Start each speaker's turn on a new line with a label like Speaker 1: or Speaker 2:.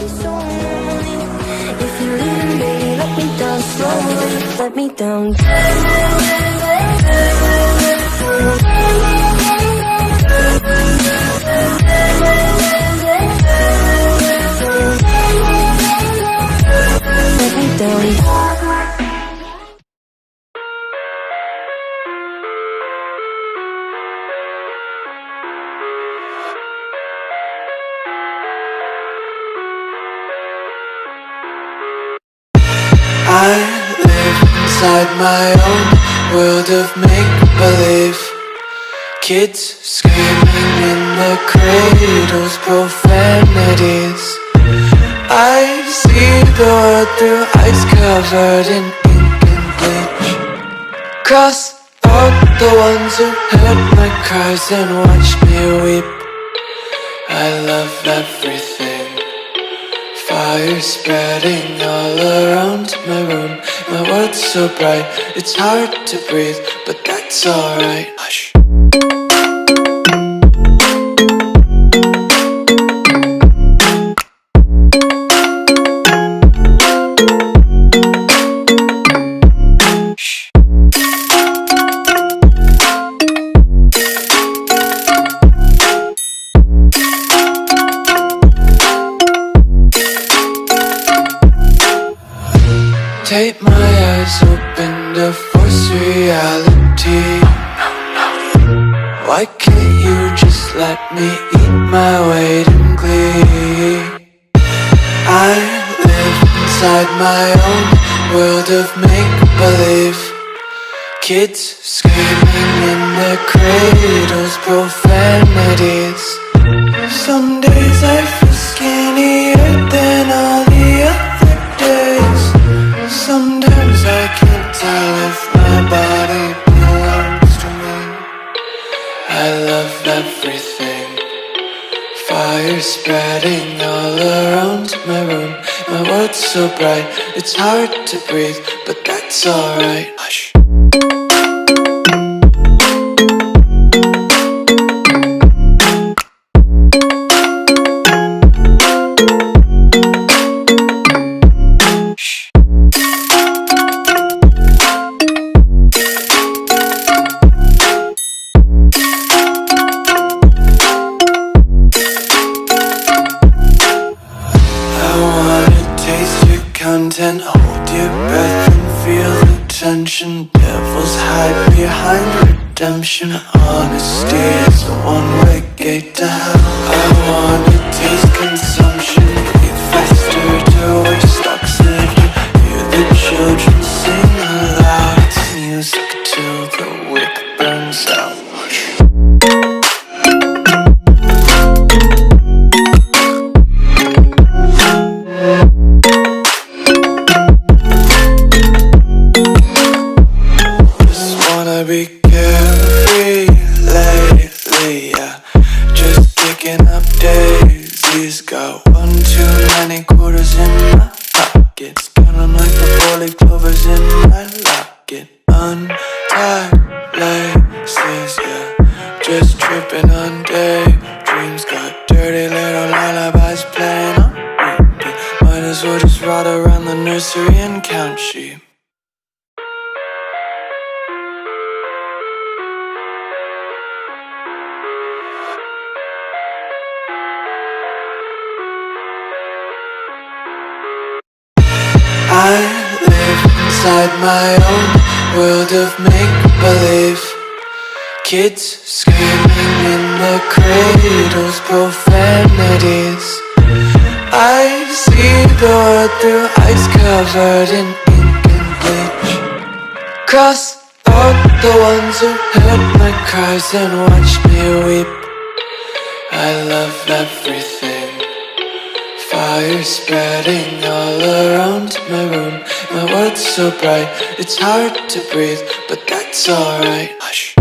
Speaker 1: so lonely. If you're leaving, baby, let me down slowly. Let me down. Let me down.
Speaker 2: I live inside my own world of make-believe. Kids screaming in the cradles, profanities. I see the world through ice covered in ink and bleach. Cross out the ones who heard my cries and watched me weep. I love everything. Fire spreading all around my room. My world's so bright, it's hard to breathe, but that's alright. Hush. Take my eyes open to force reality. Why can't you just let me eat my weight in glee? I live inside my own world of make-believe. Kids screaming in their cradles, profanities. Some days I feel skinnier than all the other days. Sometimes I can't tell if my body belongs to me. I love everything. Fire spreading all around my room. My world's so bright, it's hard to breathe, but that's alright. Hush. Content, hold your breath and feel the tension. Devils hide behind redemption. Honesty is a one-way gate to hell. I wanna taste consumption, breathe faster to waste oxygen. Hear the children sing aloud. It's music till the wick burns out. Be carefree lately, yeah. Just kicking up daisies. Got one too many quarters in my pockets. Counting like the four-leaf clovers in my locket. Untied laces, yeah. Just tripping on daydreams. Got dirty little lullabies playing on repeat. Might as well just ride around the nursery and count sheep. I live inside my own world of make-believe. Kids screaming in their cradles, profanities. I see the world through ice covered in ink and bleach. Cross out the ones who heard my cries and watched me weep. I love everything. Fire spreading all around my room. My world's so bright, it's hard to breathe, but that's alright. Hush.